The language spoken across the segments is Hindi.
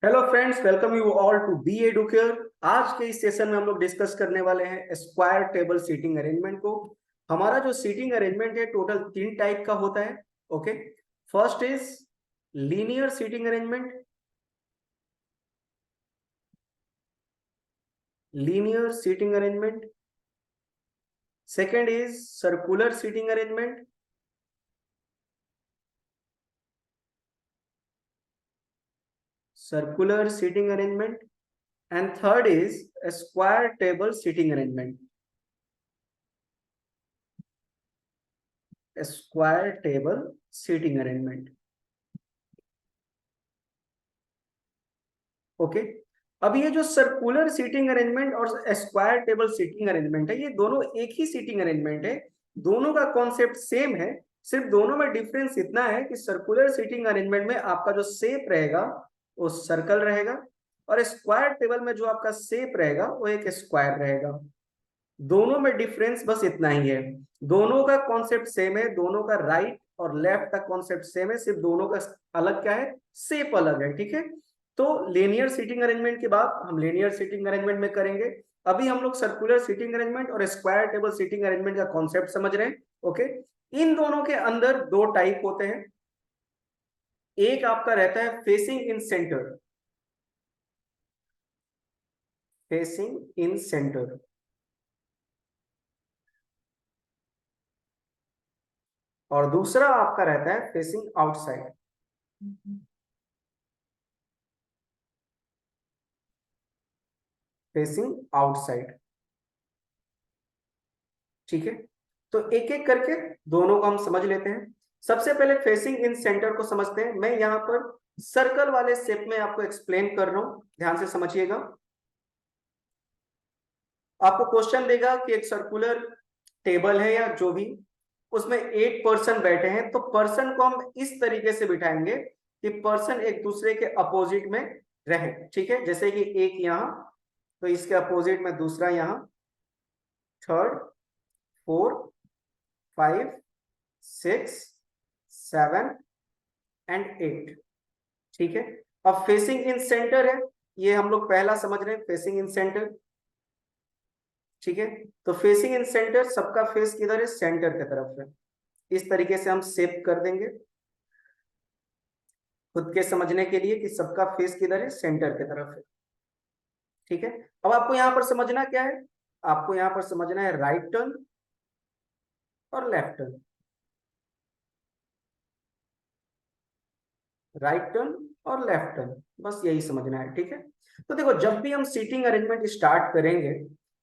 Hello friends, welcome you all to B Educare. आज के इस सेशन में हम लोग डिस्कस करने वाले हैं स्क्वायर टेबल सीटिंग अरेंजमेंट को। हमारा जो सीटिंग अरेंजमेंट है टोटल 3 टाइप का होता है। Okay, first is linear seating arrangement. Linear seating arrangement. Second is circular seating arrangement. Circular seating arrangement. And third is square table seating arrangement. Square table seating arrangement. Okay, अब ये जो सर्कुलर सीटिंग अरेंजमेंट और स्क्वायर टेबल सीटिंग अरेंजमेंट है, ये दोनों एक ही सीटिंग अरेंजमेंट है। दोनों का कॉन्सेप्ट सेम है। सिर्फ दोनों में डिफरेंस इतना है कि सर्कुलर सीटिंग अरेंजमेंट में आपका जो शेप रहेगा वो सर्कल रहेगा, और स्क्वायर टेबल में जो आपका शेप रहेगा वो एक स्क्वायर रहेगा। दोनों में डिफरेंस बस इतना ही है। दोनों का कॉन्सेप्ट सेम है, दोनों का राइट और लेफ्ट का कॉन्सेप्ट सेम है, सिर्फ दोनों का अलग क्या है, शेप अलग है। ठीक है, तो लीनियर सीटिंग अरेंजमेंट के बाद हम लीनियर सीटिंग अरेंजमेंट में करेंगे। अभी हम लोग सर्कुलर सीटिंग अरेंजमेंट और स्क्वायर टेबल सीटिंग अरेंजमेंट का कॉन्सेप्ट समझ रहे हैं। ओके, इन दोनों के अंदर दो टाइप होते हैं। एक आपका रहता है facing in centre. Facing in centre. और दूसरा आपका रहता है फेसिंग आउटसाइड। Facing outside. ठीक है, तो एक एक करके दोनों को हम समझ लेते हैं। सबसे पहले फेसिंग इन सेंटर को समझते हैं। मैं यहां पर सर्कल वाले शेप में आपको एक्सप्लेन कर रहा हूं, ध्यान से समझिएगा। आपको क्वेश्चन देगा कि एक सर्कुलर टेबल है या जो भी, उसमें 8 पर्सन बैठे हैं, तो पर्सन को हम इस तरीके से बिठाएंगे कि पर्सन एक दूसरे के अपोजिट में रहे। ठीक है, जैसे कि एक यहां, तो इसके अपोजिट में दूसरा यहां, थर्ड, फोर्थ, 5, 6, 7 एंड 8। ठीक है, अब फेसिंग इन सेंटर है, ये हम लोग पहला समझ रहे हैं, फेसिंग इन सेंटर। ठीक है, तो फेसिंग इन सेंटर, सबका फेस किधर है, सेंटर की तरफ है। इस तरीके से हम शेप कर देंगे खुद के समझने के लिए कि सबका फेस किधर है, सेंटर की तरफ है। ठीक है, अब आपको यहां पर समझना क्या है, आपको यहां पर समझना है राइट टर्न और लेफ्ट टर्न। राइट टर्न और लेफ्ट टर्न, बस यही समझना है। ठीक है, तो देखो, जब भी हम सीटिंग अरेंजमेंट स्टार्ट करेंगे,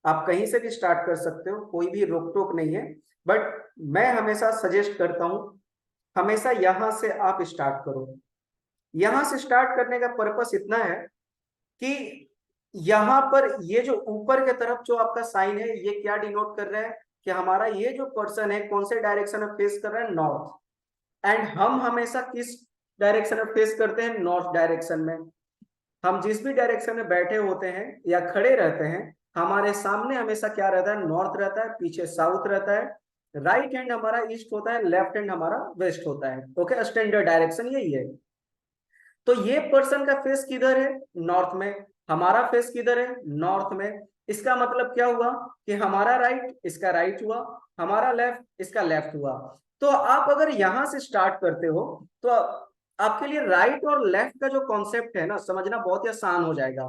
आप कहीं से भी स्टार्ट कर सकते हो, कोई भी रोक टोक नहीं है। बट मैं हमेशा सजेस्ट करता हूं, हमेशा यहां से आप स्टार्ट करो। यहां से स्टार्ट करने का पर्पस इतना है कि यहां पर ये जो ऊपर की तरफ जो आपका साइन है, ये क्या डिनोट कर रहा है कि हमारा ये जो पर्सन है कौन से डायरेक्शन में फेस कर रहा है, नॉर्थ। एंड हम हमेशा किस डायरेक्शन में फेस करते हैं, नॉर्थ डायरेक्शन में। हम जिस भी डायरेक्शन में बैठे होते हैं या खड़े रहते हैं, हमारे सामने हमेशा क्या रहता है, नॉर्थ रहता है, पीछे साउथ रहता है। राइट हैंड हमारा ईस्ट होता है, लेफ्ट हैंड हमारा वेस्ट होता है। ओके, स्टैंडर्ड डायरेक्शन यही है। तो ये पर्सन का फेस किधर है, नॉर्थ में। हमारा फेस किधर है, नॉर्थ में। इसका मतलब क्या हुआ कि हमारा राइट इसका राइट हुआ, हमारा लेफ्ट इसका लेफ्ट हुआ। तो आप अगर यहां से स्टार्ट करते हो, तो आपके लिए राइट और लेफ्ट का जो कॉन्सेप्ट है ना, समझना बहुत ही आसान हो जाएगा।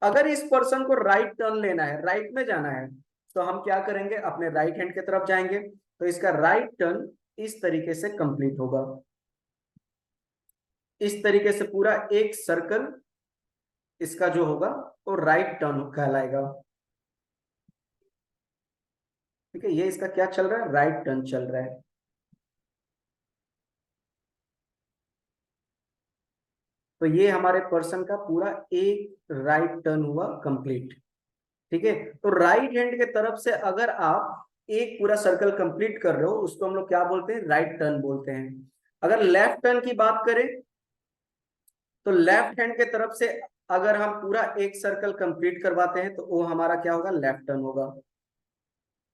अगर इस पर्सन को राइट टर्न लेना है, राइट में जाना है, तो हम क्या करेंगे, अपने राइट हैंड की तरफ जाएंगे, तो इसका राइट टर्न इस तरीके से कंप्लीट होगा। इस तरीके से पूरा एक सर्कल इसका जो होगा वो राइट टर्न कहलाएगा। ठीक है, ये इसका क्या चल रहा है, राइट टर्न चल रहा है। तो ये हमारे पर्सन का पूरा एक राइट टर्न हुआ कंप्लीट। ठीक है, तो राइट हैंड के तरफ से अगर आप एक पूरा सर्कल कंप्लीट कर रहे हो, उसको हम लोग क्या बोलते हैं, राइट टर्न बोलते हैं। अगर लेफ्ट टर्न की बात करें, तो लेफ्ट हैंड के तरफ से अगर हम पूरा एक सर्कल कंप्लीट करवाते हैं, तो वो हमारा क्या होगा, लेफ्ट टर्न होगा।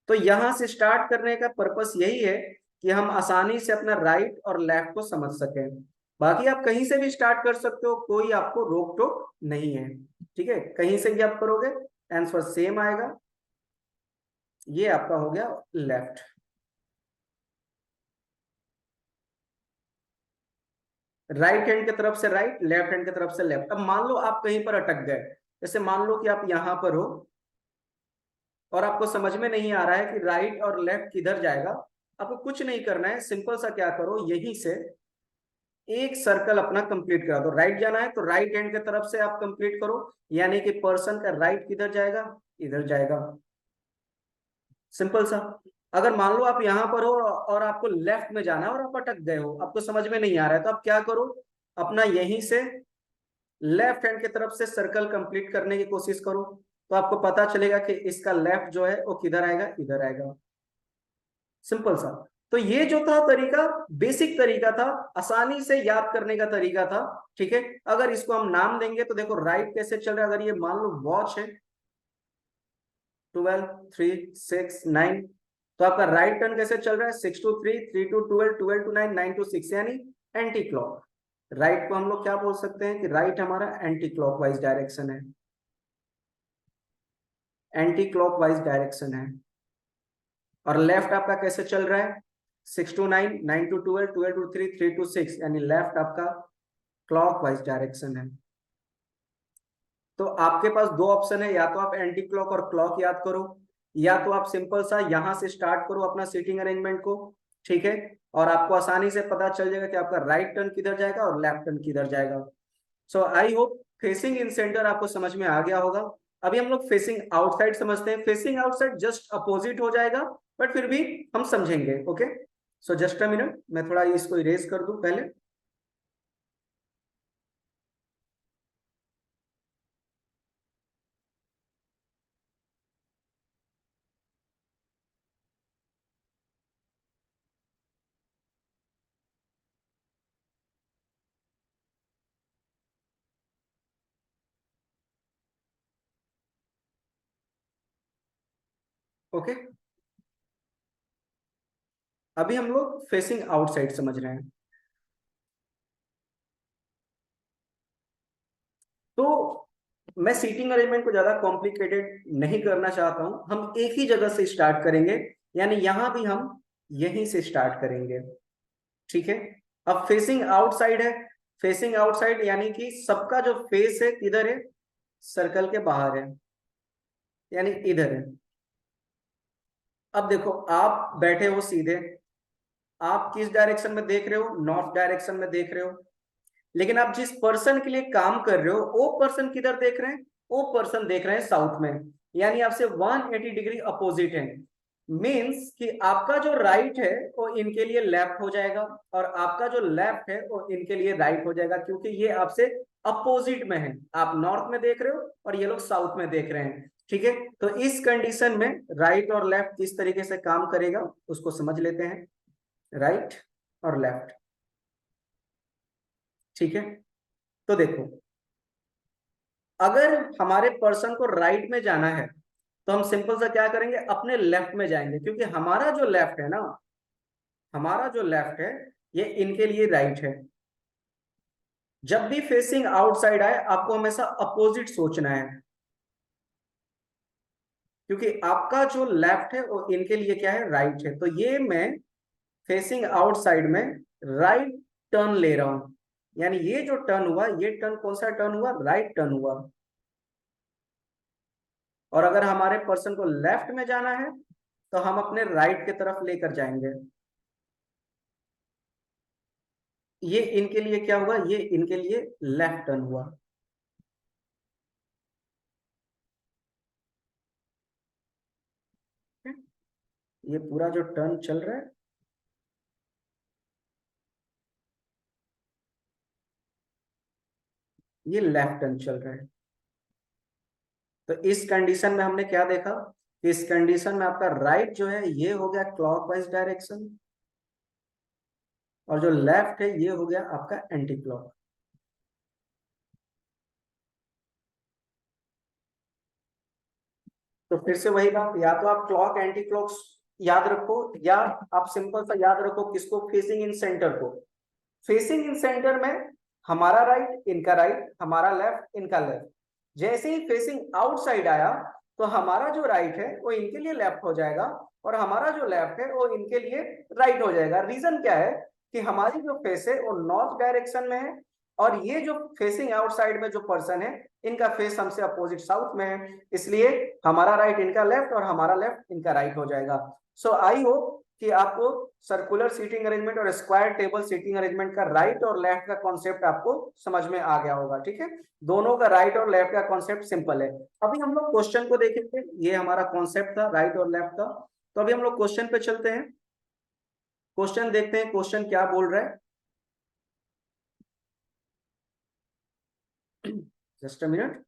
तो यहां से स्टार्ट करने का पर्पस यही है कि हम आसानी से अपना राइट और लेफ्ट को समझ सकें। बाकी आप कहीं से भी स्टार्ट कर सकते हो, कोई आपको रोक टोक नहीं है, ठीक है, कहीं से भी आप करोगे आंसर सेम आएगा। ये आपका हो गया लेफ्ट। राइट हैंड की तरफ से राइट, लेफ्ट हैंड की तरफ से लेफ्ट। अब मान लो आप कहीं पर अटक गए, जैसे मान लो कि आप यहां पर हो और आपको समझ में नहीं आ रहा है कि राइट और लेफ्ट किधर जाएगा। आपको कुछ नहीं करना है, सिंपल सा क्या करो, यहीं से एक सर्कल अपना कंप्लीट करा दो। राइट जाना है तो राइट हैंड की तरफ से आप कंप्लीट करो, यानी कि पर्सन का राइट किधर जाएगा, इधर जाएगा, सिंपल सा। अगर मान लो आप यहां पर हो और आपको लेफ्ट में जाना है और आप अटक गए हो, आपको समझ में नहीं आ रहा है, तो आप क्या करो, अपना यहीं से लेफ्ट हैंड की तरफ से सर्कल कंप्लीट करने की कोशिश करो, तो आपको पता चलेगा कि इसका लेफ्ट जो है वो किधर आएगा, इधर आएगा, सिंपल सा। तो ये जो था तरीका, बेसिक तरीका था, आसानी से याद करने का तरीका था, ठीक है। अगर इसको हम नाम देंगे तो देखो राइट कैसे चल रहा है, अगर ये मान लो वॉच है, 12 3 6 9, तो आपका राइट टर्न कैसे चल रहा है, 6 to 3 3 to 12 12 to 9 9 to 6, यानी एंटी क्लॉक। राइट को हम लोग क्या बोल सकते हैं कि राइट हमारा एंटी क्लॉकवाइज डायरेक्शन है, एंटी क्लॉकवाइज डायरेक्शन है। और लेफ्ट आपका कैसे चल रहा है, 6 to 9 9 to 12 12 to 3 3 to 6, यानी लेफ्ट आपका क्लॉकवाइज डायरेक्शन है। तो आपके पास दो ऑप्शन है, या तो आप एंटी क्लॉक और क्लॉक याद करो, या तो आप सिंपल सा यहां से स्टार्ट करो अपना सीटिंग अरेंजमेंट को, ठीक है। और आपको आसानी से पता चल जाएगा कि आपका राइट टर्न किधर जाएगा और लेफ्ट टर्न किधर जाएगा। So I hope facing in centre आपको समझ में आ गया होगा। अभी हम लोग फेसिंग आउटसाइड समझते हैं। फेसिंग आउटसाइड जस्ट अपोजिट हो जाएगा, बट फिर भी हम समझेंगे, okay. So just a minute, मैं थोड़ा इसको इरेज कर दूं पहले। ओके, अभी हम लोग फेसिंग आउटसाइड समझ रहे हैं। तो मैं सीटिंग अरेंजमेंट को ज्यादा कॉम्प्लिकेटेड नहीं करना चाहता हूं, हम एक ही जगह से स्टार्ट करेंगे, यानी यहां भी हम यहीं से स्टार्ट करेंगे, ठीक है। अब फेसिंग आउटसाइड है, फेसिंग आउटसाइड यानी कि सबका जो फेस है किधर है, सर्कल के बाहर है, यानी इधर है। अब देखो आप बैठे हो सीधे, आप किस डायरेक्शन में देख रहे हो, नॉर्थ डायरेक्शन में देख रहे हो, लेकिन आप जिस पर्सन के लिए काम कर रहे हो वो पर्सन किधर देख रहे हैं, वो पर्सन देख रहे हैं साउथ में, यानी आपसे 180 डिग्री अपोजिट है। मीन्स कि आपका जो राइट है वो इनके लिए लेफ्ट हो जाएगा, और आपका जो लेफ्ट है वो इनके लिए राइट हो जाएगा, क्योंकि ये आपसे अपोजिट में है। आप नॉर्थ में देख रहे हो और ये लोग साउथ में देख रहे हैं, ठीक है। तो इस कंडीशन में राइट और लेफ्ट किस तरीके से काम करेगा उसको समझ लेते हैं, राइट और लेफ्ट, ठीक है। तो देखो, अगर हमारे पर्सन को राइट में जाना है तो हम सिंपल सा क्या करेंगे, अपने लेफ्ट में जाएंगे, क्योंकि हमारा जो लेफ्ट है ना, हमारा जो लेफ्ट है ये इनके लिए राइट है। जब भी फेसिंग आउटसाइड आए आपको हमेशा अपोजिट सोचना है, क्योंकि आपका जो लेफ्ट है वो इनके लिए क्या है, राइट है। तो ये मैं फेसिंग आउटसाइड में राइट टर्न ले रहा हूं, यानी ये जो टर्न हुआ, ये टर्न कौन सा टर्न हुआ, राइट टर्न हुआ। और अगर हमारे पर्सन को लेफ्ट में जाना है तो हम अपने राइट की तरफ लेकर जाएंगे। ये इनके लिए क्या हुआ, ये इनके लिए लेफ्ट टर्न हुआ, ये पूरा जो टर्न चल रहा है ये लेफ्ट टर्न चल रहा है। तो इस कंडीशन में हमने क्या देखा, इस कंडीशन में आपका राइट जो है ये हो गया क्लॉकवाइज डायरेक्शन, और जो लेफ्ट है ये हो गया आपका एंटी क्लॉक। तो फिर से वही बात, या तो आप क्लॉक एंटी क्लॉक याद रखो, या आप सिंपल सा याद रखो किसको, फेसिंग इन सेंटर को। फेसिंग इन सेंटर में हमारा राइट, इनका राइट, हमारा लेफ्ट, इनका लेफ्ट। जैसे ही फेसिंग आउटसाइड आया तो हमारा जो राइट है वो इनके लिए लेफ्ट हो जाएगा और हमारा जो लेफ्ट है वो इनके लिए राइट हो जाएगा। रीजन क्या है कि हमारी जो फेस है वो नॉर्थ डायरेक्शन में है और ये जो फेसिंग आउटसाइड में जो पर्सन है इनका फेस हमसे अपोजिट साउथ में है, इसलिए हमारा राइट इनका लेफ्ट और हमारा लेफ्ट इनका राइट हो जाएगा। सो आई होप कि आपको सर्कुलर सीटिंग अरेंजमेंट और स्क्वायर टेबल सीटिंग अरेंजमेंट का राइट और लेफ्ट का कॉन्सेप्ट आपको समझ में आ गया होगा। ठीक है, दोनों का राइट और लेफ्ट का कॉन्सेप्ट सिंपल है। अभी हम लोग क्वेश्चन को देखेंगे, ये हमारा कॉन्सेप्ट था राइट और लेफ्ट का। तो अभी हम लोग क्वेश्चन पे चलते हैं, क्वेश्चन देखते हैं क्वेश्चन क्या बोल रहा है। Just a minute.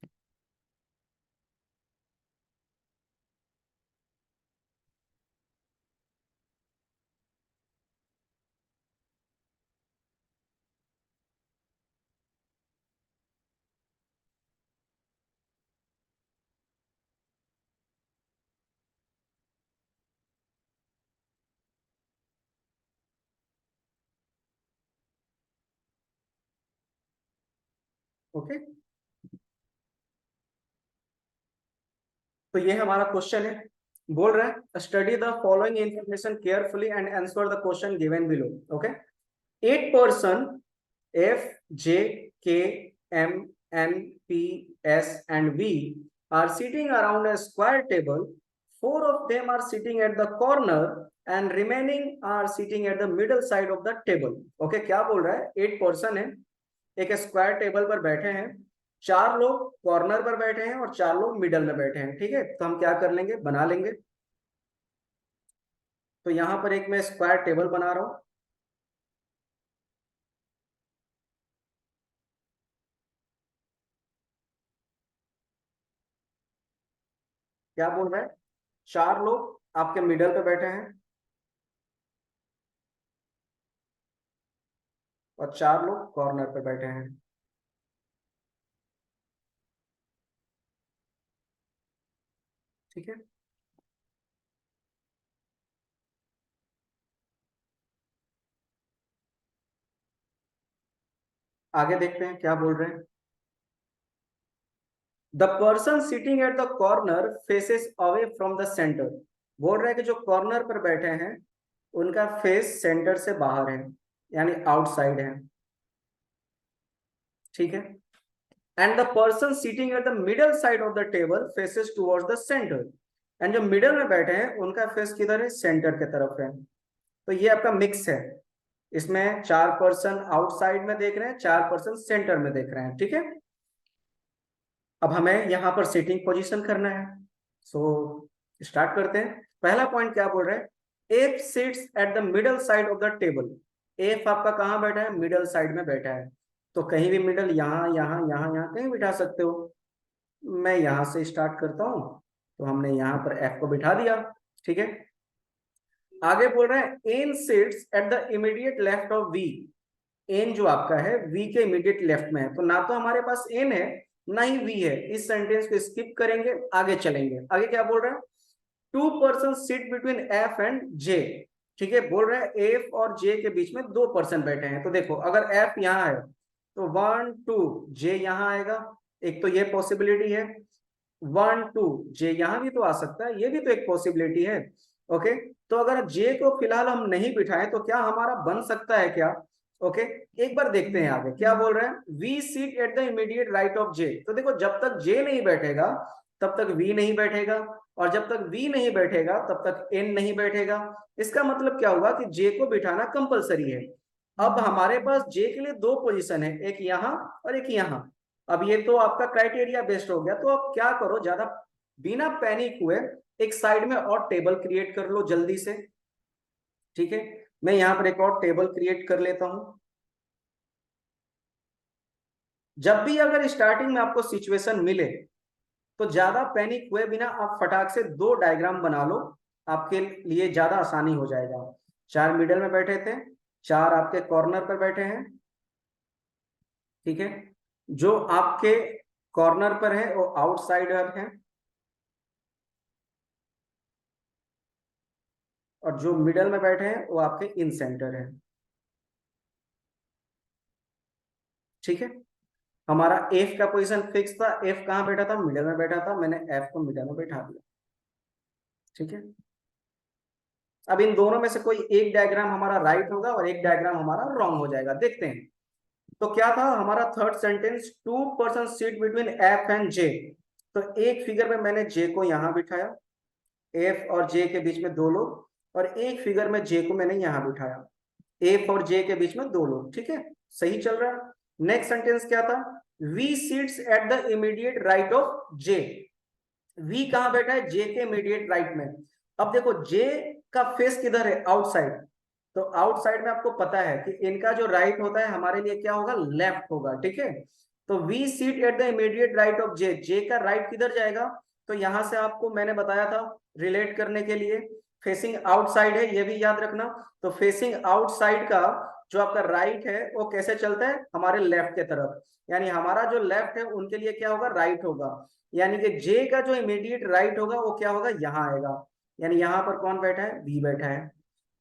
ओके, तो ये हमारा क्वेश्चन है, बोल रहा है study the following information carefully and answer the question given below. Okay, 8 person F, J, K, M, N, P, S and V are sitting around a square table. 4 of them are sitting at the corner and remaining are sitting at the middle side of the table. Okay, क्या बोल रहा है, 8 person है, एक स्क्वायर टेबल पर बैठे हैं, 4 लोग कॉर्नर पर बैठे हैं और 4 लोग मिडल में बैठे हैं। ठीक है, तो हम क्या कर लेंगे, बना लेंगे। तो यहां पर एक मैं स्क्वायर टेबल बना रहा हूं। क्या बोल रहा है, 4 लोग आपके मिडल पे बैठे हैं और 4 लोग कॉर्नर पे बैठे हैं। ठीक है, आगे देखते हैं क्या बोल रहे हैं। The person sitting at the corner faces away from the centre. बोल रहे हैं कि जो कॉर्नर पर बैठे हैं उनका फेस सेंटर से बाहर है, यानी आउटसाइड है। ठीक है, and the person sitting at the middle side of the table faces towards the centre. And जो मिडल में बैठे हैं उनका फेस किधर है, सेंटर के तरफ है। तो ये आपका मिक्स है, इसमें 4 पर्सन आउटसाइड में देख रहे हैं, 4 पर्सन सेंटर में देख रहे हैं। ठीक है, अब हमें यहां पर सिटिंग पोजीशन करना है। सो स्टार्ट करते हैं। पहला पॉइंट क्या बोल रहे हैं, F seats at the middle side of the table. F आपका कहाँ बैठा है, मिडल साइड में बैठा है। तो कहीं भी मिडल, यहाँ यहाँ यहाँ यहाँ कहीं बिठा सकते हो। मैं यहां से स्टार्ट करता हूं, तो हमने यहाँ पर एफ को बिठा दिया। ठीक है, आगे बोल रहे हैं N sits at the immediate left of V. N जो आपका है वी के इमीडिएट लेफ्ट में है, तो ना तो हमारे पास एन है ना ही वी है। इस सेंटेंस को स्किप करेंगे, आगे चलेंगे। आगे क्या बोल रहे हैं, 2 person sit between F and J. ठीक है, बोल रहे हैं एफ और जे के बीच में 2 पर्सन बैठे हैं। तो देखो अगर एफ यहाँ है तो 1 2 जे यहाँ आएगा, एक तो ये पॉसिबिलिटी है। 1 2 जे यहाँ भी तो आ सकता है, ये भी तो एक पॉसिबिलिटी है। ओके, तो अगर जे को फिलहाल हम नहीं बिठाएं तो क्या हमारा बन सकता है क्या। ओके, एक बार देखते हैं आगे क्या बोल रहे हैं। We seat at the immediate right of J. तो देखो जब तक जे नहीं बैठेगा तब तक वी नहीं बैठेगा, और जब तक वी नहीं बैठेगा तब तक एन नहीं बैठेगा। इसका मतलब क्या हुआ कि जे को बिठाना कंपलसरी है। अब हमारे पास जे के लिए 2 पोजीशन है, एक यहाँ और एक यहाँ। अब ये तो आपका क्राइटेरिया बेस्ड हो गया, तो अब क्या करो, ज्यादा बिना पैनिक हुए एक साइड में और टेबल क्रिएट कर लो जल्दी से। ठीक है, मैं यहाँ पर एक और टेबल क्रिएट कर लेता हूं। जब भी अगर स्टार्टिंग में आपको सिचुएशन मिले तो ज्यादा पैनिक हुए बिना आप फटाक से 2 डायग्राम बना लो, आपके लिए ज्यादा आसानी हो जाएगा। 4 मिडल में बैठे थे, 4 आपके कॉर्नर पर बैठे हैं। ठीक है, जो आपके कॉर्नर पर है वो आउटसाइडर है और जो मिडल में बैठे हैं वो आपके इन सेंटर है। ठीक है, हमारा एफ का पोजीशन फिक्स था, एफ कहाँ बैठा था, मिडल में बैठा था, मैंने एफ को मिडल में बैठा दिया। ठीक है, अब इन दोनों में से कोई एक डायग्राम हमारा राइट होगा और एक डायग्राम हमारा रॉन्ग हो जाएगा, देखते हैं। तो क्या था हमारा third sentence, 2 person seat between F and J. तो एक फिगर में मैंने जे को यहां बिठाया, एफ और जे के बीच में 2 लोग, और एक फिगर में जे को मैंने यहां बिठाया, एफ और जे के बीच में 2 लोग। ठीक है, सही चल रहा है। नेक्स्ट सेंटेंस क्या था, V seats at the immediate right of J. V कहां बैठा है, जे के इमीडिएट राइट में। अब देखो जे का फेस किधर है, आउटसाइड। तो आउटसाइड में आपको पता है कि इनका जो राइट होता है हमारे लिए क्या होगा, लेफ्ट होगा। ठीक है, तो we seat at the immediate right of J, J का राइट किधर जाएगा, तो यहां से आपको मैंने बताया था रिलेट करने के लिए, फेसिंग आउटसाइड है, ये भी याद रखना। तो फेसिंग आउटसाइड का जो आपका राइट है वो कैसे चलता है, हमारे लेफ्ट के तरफ, यानी हमारा जो लेफ्ट है उनके लिए क्या होगा, राइट होगा। यानी कि जे का जो इमीडिएट राइट होगा वो क्या होगा, यहाँ आएगा। यानी यहाँ पर कौन बैठा है, बी बैठा है।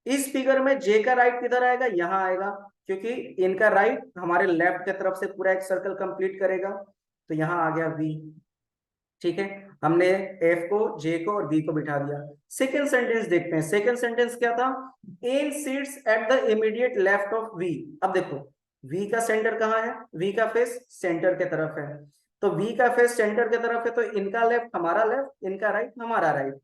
इस फिगर में जे का राइट किधर आएगा, यहाँ आएगा, क्योंकि इनका राइट हमारे लेफ्ट की तरफ से पूरा एक सर्कल कंप्लीट करेगा। तो यहाँ आ गया वी। ठीक है, हमने एफ को, जे को और बी को बिठा दिया। सेकेंड सेंटेंस देखते हैं। सेकेंड सेंटेंस क्या था, N seats at the immediate left of V. अब देखो वी का सेंटर कहाँ है, वी का फेस सेंटर के तरफ है। तो वी का फेस सेंटर के तरफ है, तो इनका लेफ्ट हमारा लेफ्ट, इनका राइट हमारा राइट।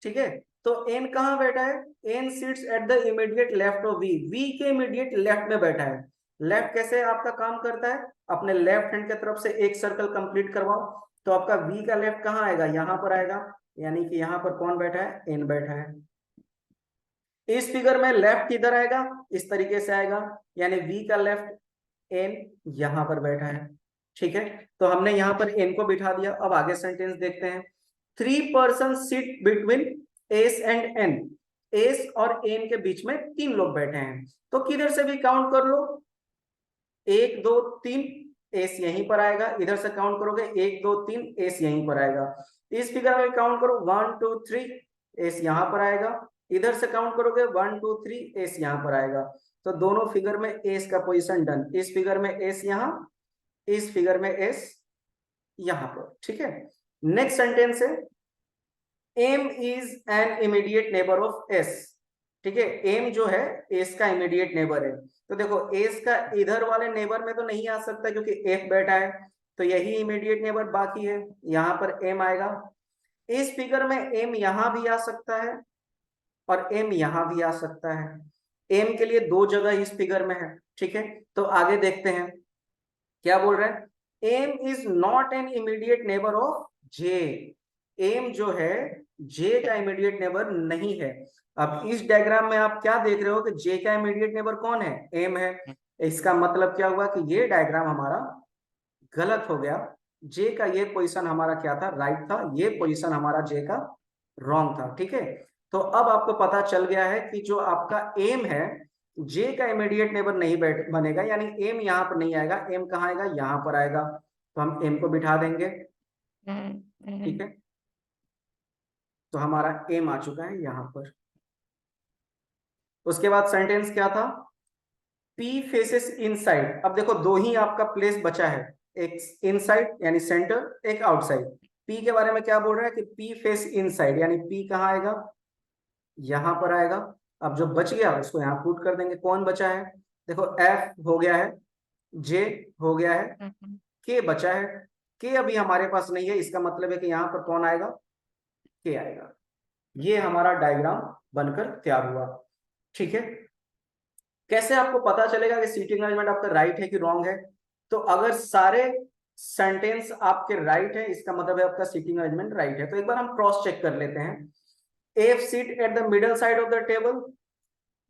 ठीक है, तो एन कहाँ बैठा है, N seats at the immediate left of V, V के इमीडिएट लेफ्ट में बैठा है। लेफ्ट कैसे आपका काम करता है, अपने लेफ्ट हैंड की तरफ से एक सर्कल कंप्लीट करवाओ। तो आपका वी का लेफ्ट कहाँ आएगा, यहाँ पर आएगा, यानी कि यहाँ पर कौन बैठा है, एन बैठा है। इस फिगर में लेफ्ट किधर आएगा, इस तरीके से आएगा, यानी वी का लेफ्ट एन यहाँ पर बैठा है। ठीक है, तो हमने यहाँ पर एन को बिठा दिया। अब आगे सेंटेंस देखते हैं, 3 person seat between S and N. S और एन के बीच में 3 लोग बैठे हैं, तो किधर से भी काउंट कर लो, 1 2 3, एस यहीं पर आएगा। इधर से काउंट करोगे 1 2 3, एस यहीं पर आएगा। इस फिगर में काउंट करो 1 2 3, एस यहां पर आएगा। इधर से काउंट करोगे 1 2 3, एस यहां पर आएगा। तो दोनों फिगर में एस का पोजीशन डन। इस फिगर में एस यहां, इस फिगर में एस यहां पर। ठीक है, नेक्स्ट सेंटेंस है, M is an immediate neighbour of S. ठीक है, एम जो है एस का इमीडिएट नेबर है। तो देखो एस का इधर वाले नेबर में तो नहीं आ सकता क्योंकि एफ बैठा है, तो यही इमीडिएट नेबर बाकी है, यहाँ पर एम आएगा। इस फिगर में एम यहां भी आ सकता है और एम यहां भी आ सकता है। एम के लिए 2 जगह इस फिगर में है। ठीक है, तो आगे देखते हैं क्या बोल रहे हैं, M is not an immediate neighbour of J. M जो है जे का इमीडिएट नेबर नहीं है। अब इस डायग्राम में आप क्या देख रहे हो कि जे का इमीडिएट नेबर कौन है, एम है। इसका मतलब क्या हुआ कि ये डायग्राम हमारा गलत हो गया। जे का ये पोजीशन हमारा क्या था, राइट था, ये पोजीशन हमारा जे का रॉन्ग था। ठीक है, तो अब आपको पता चल गया है कि जो आपका एम है, जे का इमीडिएट नेबर नहीं बैठ बनेगा, यानी एम यहाँ पर नहीं आएगा। एम कहाँ आएगा, यहाँ पर आएगा। तो हम एम को बिठा देंगे। ठीक है, तो हमारा एम आ चुका है यहाँ पर। उसके बाद सेंटेंस क्या था, पी फेसेस इनसाइड। अब देखो 2 ही आपका प्लेस बचा है, एक इनसाइड यानी सेंटर, एक आउटसाइड। पी के बारे में क्या बोल रहा है कि पी फेस इनसाइड, यानी पी कहाँ आएगा, यहां पर आएगा। अब जो बच गया उसको यहाँ पुट कर देंगे। कौन बचा है, देखो एफ हो गया है, जे हो गया है, के बचा है। के अभी हमारे पास नहीं है, इसका मतलब है कि यहाँ पर कौन आएगा, के आएगा। ये हमारा डायग्राम बनकर तैयार हुआ। ठीक है, कैसे आपको पता चलेगा कि सीटिंग अरेंजमेंट आपका राइट है कि रॉन्ग है, तो अगर सारे सेंटेंस आपके राइट है इसका मतलब है आपका सीटिंग अरेंजमेंट राइट है। तो एक बार हम क्रॉस चेक कर लेते हैं। F seat at the middle side of the table,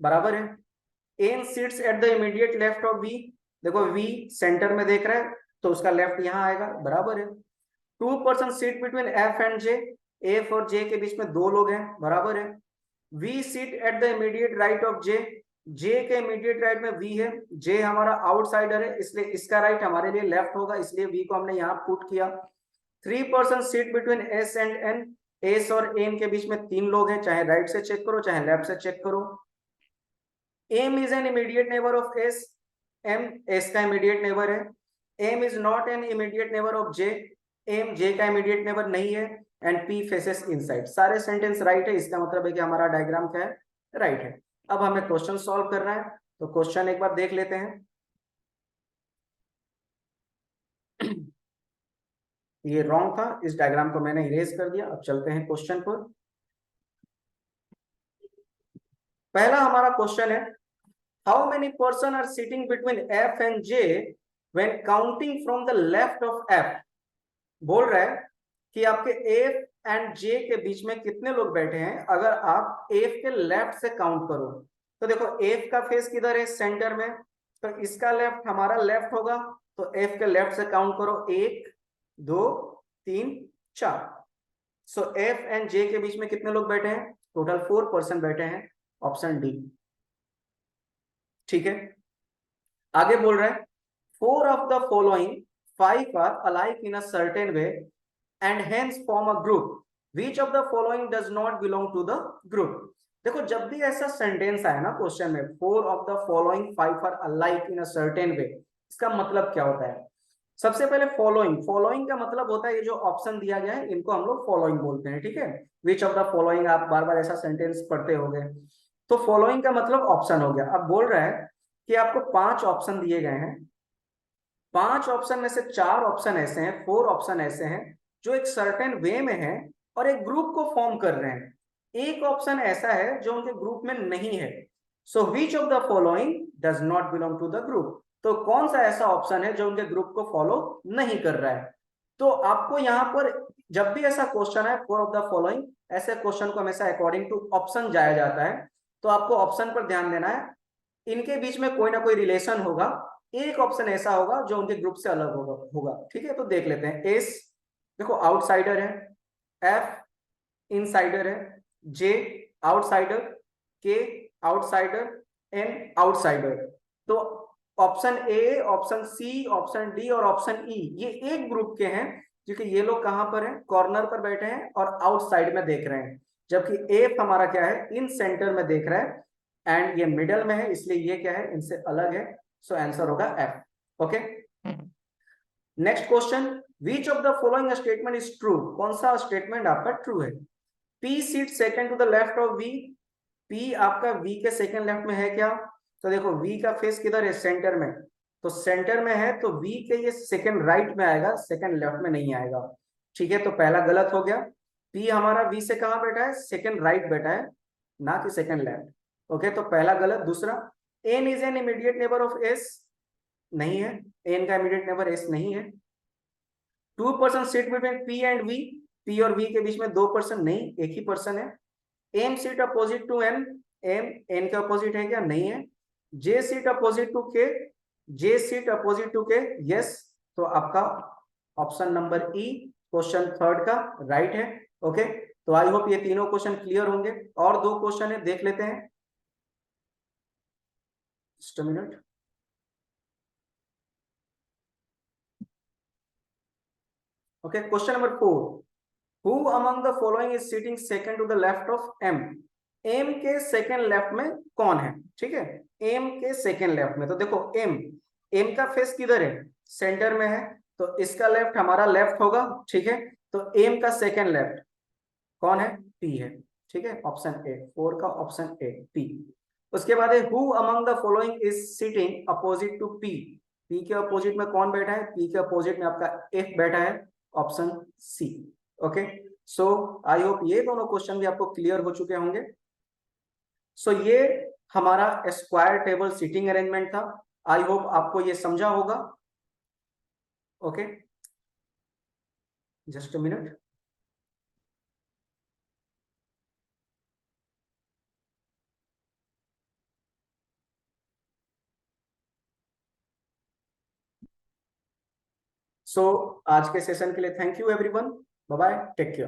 बराबर है। N seats at the immediate left of V, देखो वी सेंटर में देख रहा है तो उसका लेफ्ट यहां आएगा, बराबर है। 2 person seat between F and J, F और जे के बीच में 2 लोग हैं, बराबर है। We seat at the immediate right of J, J के इमीडिएट राइट में वी है। जे हमारा आउटसाइडर है, इसलिए इसका राइट हमारे लिए लेफ्ट होगा, इसलिए वी को हमने यहाँ पुट किया। 3 person seat between S and N, S और एन के बीच में 3 लोग हैं, चाहे राइट से चेक करो चाहे लेफ्ट से चेक करो। M is an immediate neighbour of S, M S का इमीडिएट नेबर है। M is not an immediate neighbour of J, M J का इमीडिएट नेबर नहीं है, एंड पी फेसेस इनसाइड। सारे सेंटेंस राइट है, इसका मतलब है कि हमारा डायग्राम क्या है, राइट है। अब हमें क्वेश्चन सॉल्व करना है, तो क्वेश्चन एक बार देख लेते हैं। ये रॉन्ग था, इस डायग्राम को मैंने इरेज कर दिया। अब चलते हैं क्वेश्चन पर। पहला हमारा क्वेश्चन है, how many person are sitting between F and J when counting from the left of F. बोल रहा है कि आपके एफ एंड जे के बीच में कितने लोग बैठे हैं अगर आप एफ के लेफ्ट से काउंट करो। तो देखो एफ का फेस किधर है, सेंटर में, तो इसका लेफ्ट हमारा लेफ्ट होगा, तो एफ के लेफ्ट से काउंट करो, 1 2 3 4। सो एफ एंड जे के बीच में कितने लोग बैठे हैं, टोटल 4 पर्सन बैठे हैं, ऑप्शन डी। ठीक है, आगे बोल रहा है, 4 of the following 5 are alike in a certain way and hence form a group. Which of the following does not belong to the group? देखो जब भी ऐसा सेंटेंस आया ना क्वेश्चन में, 4 of the following 5 are alike in a certain way, इसका मतलब क्या होता है? सबसे पहले फॉलोइंग, फॉलोइंग का मतलब होता है ये जो ऑप्शन दिया गया है इनको हम लोग फॉलोइंग बोलते हैं, ठीक है। विच ऑफ द फॉलोइंग, आप बार बार ऐसा सेंटेंस पढ़ते होंगे, तो फॉलोइंग का मतलब ऑप्शन हो गया। अब बोल रहा है कि आपको 5 ऑप्शन दिए गए हैं, 5 ऑप्शन में से 4 ऑप्शन ऐसे हैं, 4 ऑप्शन ऐसे हैं जो एक सर्टेन वे में है और एक ग्रुप को फॉर्म कर रहे हैं। एक ऑप्शन ऐसा है जो उनके ग्रुप में नहीं है। So which of the following does not belong to the group, तो कौन सा ऐसा ऑप्शन है जो उनके ग्रुप को फॉलो नहीं कर रहा है। तो आपको यहाँ पर जब भी ऐसा क्वेश्चन है 4 ऑफ द फॉलोइंग, ऐसे क्वेश्चन को हमेशा अकॉर्डिंग टू ऑप्शन जाया जाता है, तो आपको ऑप्शन पर ध्यान देना है, इनके बीच में कोई ना कोई रिलेशन होगा, एक ऑप्शन ऐसा होगा जो उनके ग्रुप से अलग होगा। ठीक है, तो देख लेते हैं। एस देखो आउटसाइडर है, एफ इनसाइडर है, J outsider, K outsider, N outsider. तो option A, option C, option D और ऑप्शन ई ये एक ग्रुप के हैं, क्योंकि ये लोग कहां पर हैं, कॉर्नर पर बैठे हैं और आउटसाइड में देख रहे हैं, जबकि एफ हमारा क्या है, इन सेंटर में देख रहा है, एंड ये मिडल में है, इसलिए ये क्या है, इनसे अलग है। सो आंसर होगा F. Okay, next question, which of the following statement is true, कौन सा स्टेटमेंट आपका ट्रू है? P seat second to the left of V, P आपका वी के सेकंड लेफ्ट में है क्या? तो देखो वी का फेस किधर है, सेंटर में, तो सेंटर में है, तो वी के ये सेकंड राइट में आएगा, सेकंड लेफ्ट में नहीं आएगा। ठीक है, तो पहला गलत हो गया। पी हमारा वी से कहां बैठा है, सेकंड राइट बैठा है, ना कि सेकंड लेफ्ट। ओके, तो पहला गलत। दूसरा, N is an immediate neighbour of S, नहीं है, एन का इमीडिएट नेबर एस नहीं है। 2 person seat between P and V, P और वी के बीच में 2 पर्सन नहीं, एक ही पर्सन है। M seat opposite to N, M N के अपोजिट है क्या, नहीं है। J seat opposite to K, J seat opposite to K, yes. तो आपका option number E, question third का राइट है। ओके, तो आई होप ये तीनों क्वेश्चन क्लियर होंगे। और 2 क्वेश्चन है, देख लेते हैं। Just a minute. Okay, question number 4, who among the following is sitting second to the left of M, M के सेकंड लेफ्ट में कौन है? ठीक है, एम के सेकंड लेफ्ट में, तो देखो एम, एम का फेस किधर है, सेंटर में है, तो इसका लेफ्ट हमारा लेफ्ट होगा। ठीक है, तो एम का सेकंड लेफ्ट कौन है, पी है। ठीक है, ऑप्शन ए, 4 का ऑप्शन ए, पी। उसके बाद है, who among the following is sitting opposite to P, P के अपोजिट में कौन बैठा है, पी के अपोजिट में आपका एफ बैठा है, option C. Okay, so I hope ये दोनों क्वेश्चन भी आपको क्लियर हो चुके होंगे। सो ये हमारा स्क्वायर टेबल सीटिंग अरेंजमेंट था। आई होप आपको ये समझा होगा। Okay, just a minute. So आज के सेशन के लिए thank you everyone, bye bye, take care.